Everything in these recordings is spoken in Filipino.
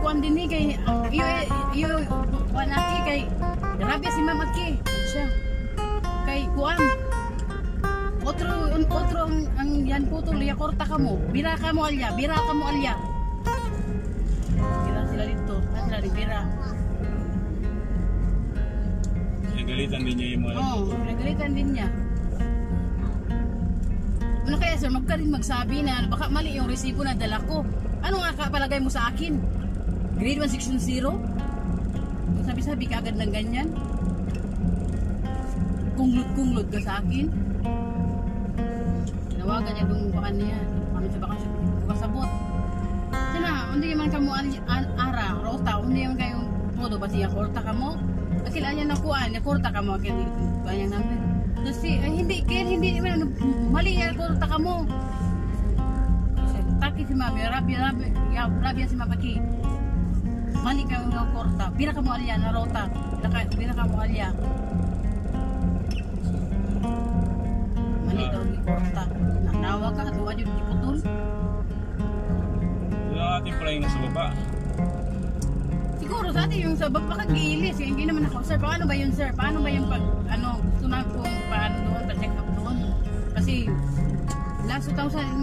kuan din ni kay iyo kuan aki kay grabe si Ma'am Aki siya kay kuan otro ang yan putol ya korta ka mo bira ka mo alya bira sila dito sila di bira pinagalitan din niya yung mga pinagalitan din niya. Ano kaya sir, magsabi na baka mali yung resibo na dala ko. Ano nga kapalagay mo sa akin? Grade 1 section 0? Sabi-sabi ka agad ng ganyan? Kunglod ka sa akin? Tinawagan niya itong bakan niya. Kami sa bakan siya, kasabot. Sana, hindi naman ka mo ara, rota, hindi naman kayong todo ba siya, korta ka mo? Kasi lang yan nakuhaan, korta ka mo, kaya namin. Kasi, hindi naman, mali yan, korta ka mo. Taki si Mami, rabia si Mapaki. Mali ka mo korta, bira ka mo alya, narota, bira ka mo alya. Mali daw ni korta. Nanawa ka, tuwa yun, iputol. Wala natin pala yung nasa baba. Siguro sa atin yung sa pagkakagilis, hindi naman ako, sir, paano ba yun sir? Paano ba yung gusto na kung paano doon, pa-check up doon? Kasi last 2018,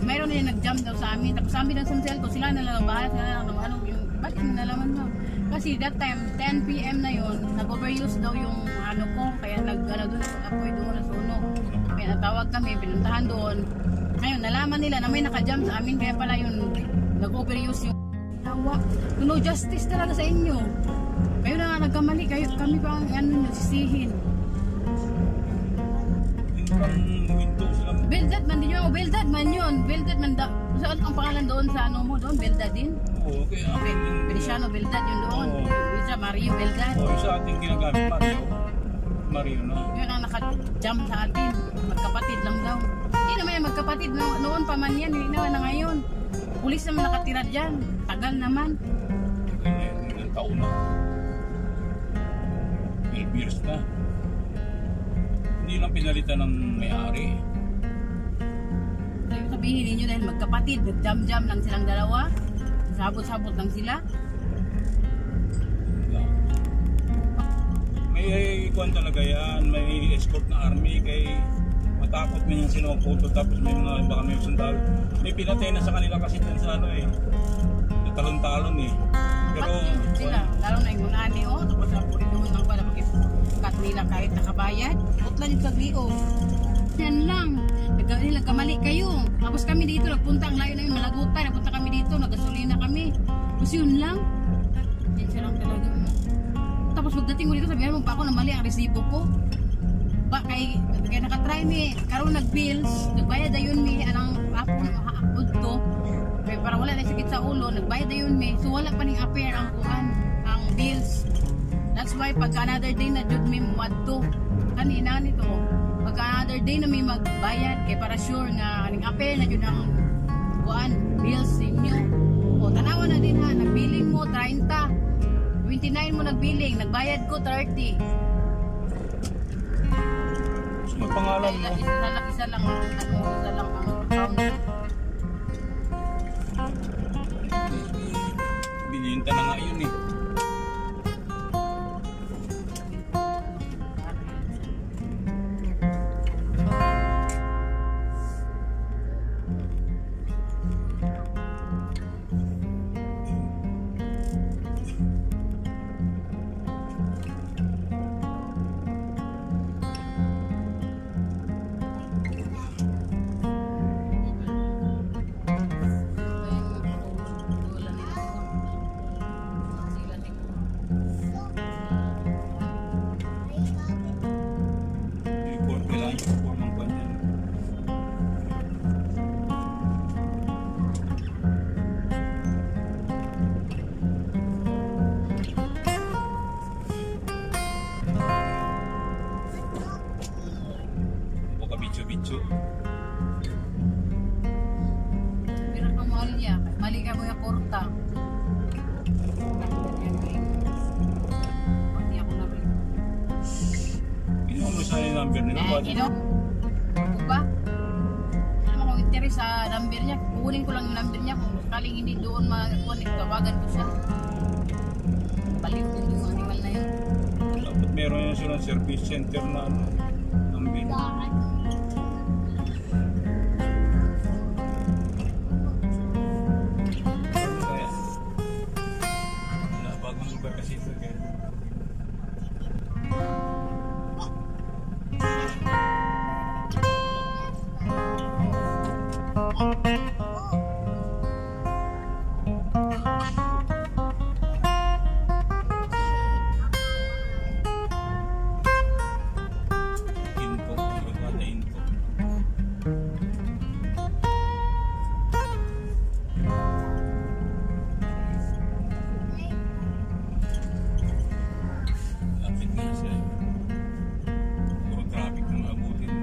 mayroon na yung nag-jump daw sa amin. Tapos sa amin ng San Celto, sila na lang bahala, sila na lang yung, bakit nalaman mo? Kasi that time, 10 PM na yun, nag-overuse daw yung ko, kaya doon ako doon na sunog. Kaya natawag kami, pinuntahan doon. Ngayon, nalaman nila na may naka-jump sa amin, kaya pala yun, nag-overuse yung nawa. No justice talaga sa inyo. Kayo na nga nagkamali, kami pa ang sisihin. Beldad man din yun, Beldad man yun. Beldad man saan ang pangalan doon sa mo doon? Beldad din? Oo, okay. Feliciano Beldad yun doon. Isa Mario Beldad. Oo, sa ating ginagamit, Mario, no? Yun ang naka-jump sa atin. Magkapatid lang daw. Hindi naman yung magkapatid. Noon pa man yan. Hindi naman na ngayon. Pulis naman nakatira dyan. Tagal naman. Ilang taon na. 12 years na. Hindi lang pinalitan ng may-ari. Sabihin ninyo dahil magkapatid. Nag-jump lang silang dalawa. Sabot-sabot lang sila. May kuwan talaga yan, may escort na army kay matakot mo yung sinuputo tapos may mga baka may sundalo. May pinatay na sa kanila kasi dun sa natalon-talon eh. Pero sila, lalo na yung munani tapos na puri doon lang pala kat nila kahit nakabayad. Utlan yung pag-liyo. Yan lang. Nagkamali kayo. Tapos kami dito, nagpunta ang layo na yung Malagutan. Nagpunta kami dito, nagasolina kami. Tapos yun lang. Yan siya lang talaga. Tapos pagdating mo dito, sabihan mo pa ako na mali ang resibo ko. Ba, kaya nakatry mi, karoon nag-bills, nagbayad na yun mi, anong hapon, haapod to. Kaya para wala na sakit sa ulo, nagbayad na yun mi. So wala pa ning appear ang bills. That's why pag another day na jud mi muadto. Kanina nito, pag another day na may magbayad, kaya para sure na ning appear na jud ang bills ninyo. O tanawa na din ha, nagbilling mo 30. 29 mo nagbiling, nagbayad ko 30. may pangalan mo. Isa lang ang account. Bininta na nga yun eh. Bitso. Pero kung mali ka mo yung korta. Pati ako na rin. Ino mo sa number nila. Ino? Ako ba? Alam mo kung interes sa number niya. Kukunin ko lang yung number niya. Kung sakaling hindi doon mag-connect, tawagan ko siya. Balik din yung animal na yun. Dapat meron yan silang service center na ano. Ambin. Kaya, bagong lugar kasi ito kaya. Info, ada info. Lapit na siya. Puro traffic na maabutin.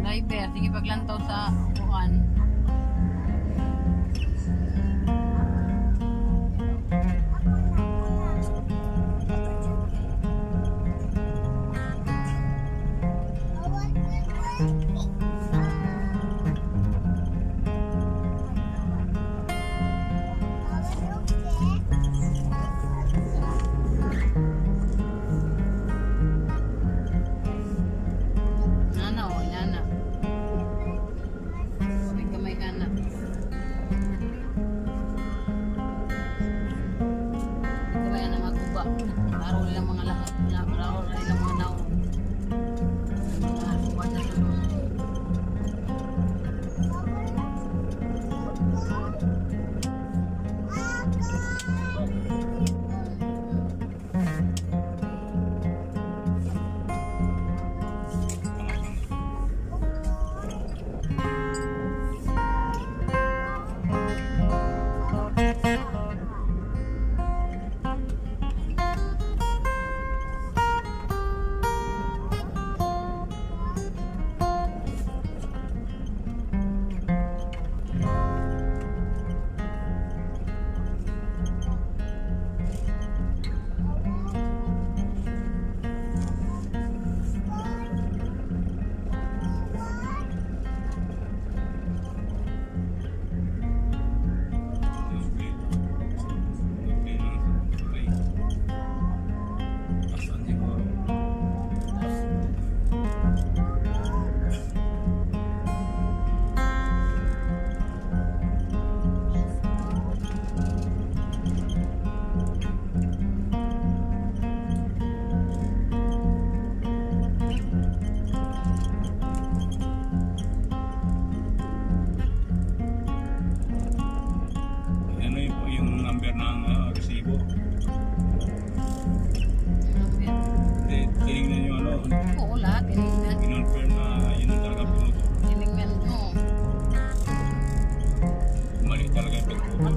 Driver, sige paglantaw sa kuan.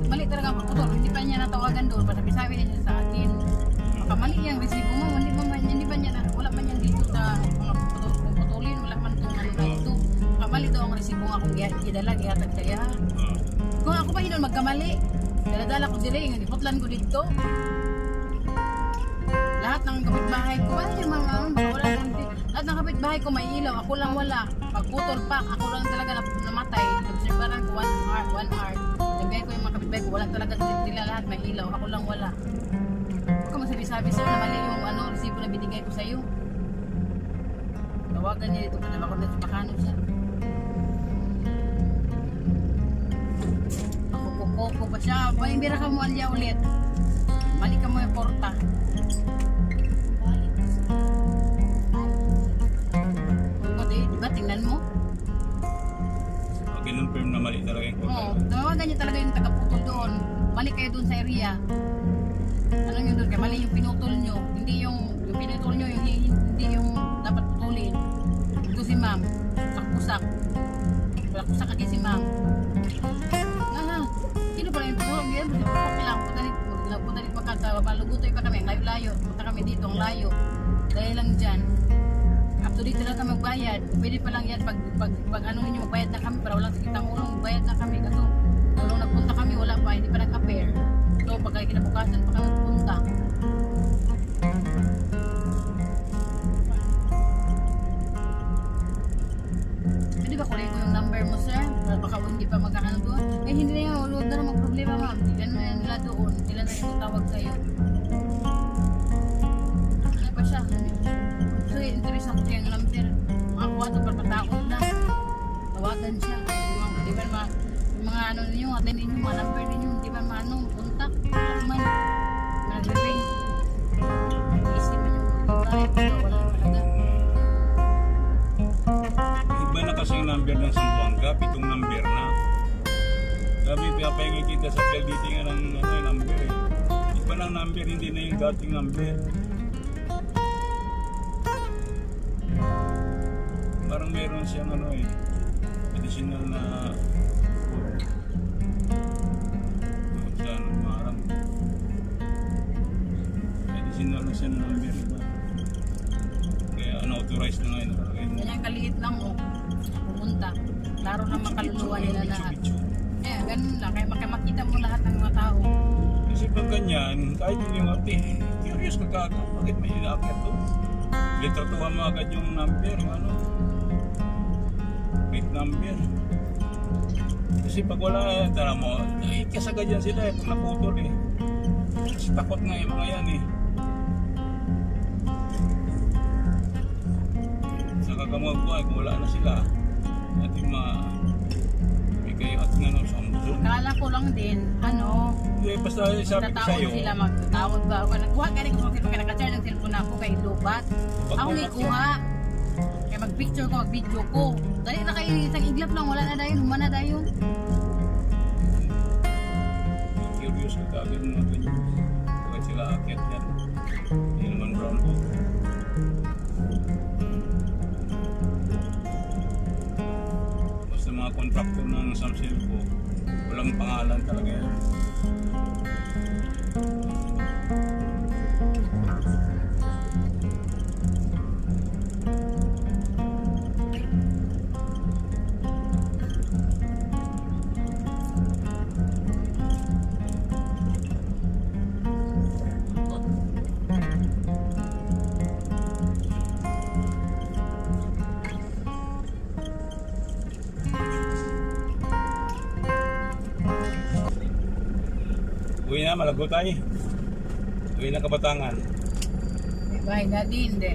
Mali talaga ang putol. Hindi pa niya natawagan doon. Sabi niya sa akin. Makamali yung resibo mo. Hindi ba niya wala man yan dito sa mga putulin. Wala man itong ano na ito. Makamali daw ang resibo nga kung gidala, gihatag kaya. Kung ako pa hinon magkamali. Daladala ko dili. Iputlan ko dito. Lahat ng kapitbahay ko. Ay, yung mga wala konti. Lahat ng kapitbahay ko may ilaw. Ako lang wala. Pagputol pa. Ako lang talaga namatay. Nagsibaran ko 1 hour. Nagbihay ko yung mga kapitbahay ko. Wala talaga sila lahat may ilaw. Ako lang wala. Ako masabi-sabi sa'yo na mali yung resibo na binigay ko sa'yo. Tawagan niya dito. Kasi ako na sa Bacano siya. Ako kukoko pa siya. Paimbira ka mo alya ulit. Mali ka mo yung porta. Diba tingnan mo? Kinonfirm na mali talaga yung porta. Oo, tawagan niya talaga yung taga-putol doon. Mali kayo doon sa area. Ano yun doon? Kaya mali yung pinutol nyo. Hindi yung pinutol nyo yung hindi yung dapat putulin. Ito si ma'am, sakpusak. Sakpusak lagi si ma'am. Sino pala yung tulong yan? Kailangan punta dito makata. Malugutoy pa kami, layo-layo. Punta kami dito, ang layo. Dahil lang dyan. Up to dito lang kami magbayad. Pwede pa lang yan pag ano ninyo magbayad na kami para walang sakitang ulong magbayad na kami. Kaso nung nagpunta kami wala pa, hindi pa nag-appear. So pagka kinabukasan pa kami punta. Pwede ba kunin ko yung number mo, sir? Baka hindi pa magkakano doon. Eh hindi na yan, huwag na naman problema, ma'am. Ilan na yan nila doon. Ilan na yung tawag sa'yo. Ano pa siya? So interesan ko siya yung number. Mga kuwato pa pataon na. Tawagan siya. Di ba yung mga ano ninyo, atin ninyo, mga number ninyo, di ba mga ano, kontak. Man, nag-ring. Isip man yung kontak. Wala talaga. Iba na kasing number ng Sambuanga, 7 number na. Sabi, pinapahingi kita sa PLDT nga ng number eh. Iba ng number, hindi na yung dating number. Parang meron siyang additional na parang additional na siya na number iba. Kaya unauthorized na ngayon. Yan kaliit lang pumunta. Klaro na makaluluwa nila lahat. Eh, ganun lang. Kaya makita mo lahat ng mga tao. Kasi pag ganyan, kahit hindi mo curious ka kagad, bakit may inaakit to? Litratuhan mo agad yung number, plate number. Kasi pag wala, tara mo, kasagad yan sila pag naputol eh. Kasi takot nga yung mga yan eh. Sa kakamagbuhay, kung wala na sila, ating bigay at nga sa ambusong. Kala ko lang din, Hindi, basta sabi ko sa'yo. sila magtatawag ba? Nagkuha ka rin kung pag nakachar ng cellphone ako kay Lubat. Ako may kuha. Kaya mag-picture ko, mag-video ko. Dahil na kayo isang iglap lang, wala na dahil, humana dahil. Curious ka kagad mga ganyan. Bakit sila akit yan? Hindi naman brown po. Basta mga contractor ng Samsil po, walang pangalan talaga yan. Uwi na, malago tayo. Uwi na Kabatangan. May bahay na din, hindi.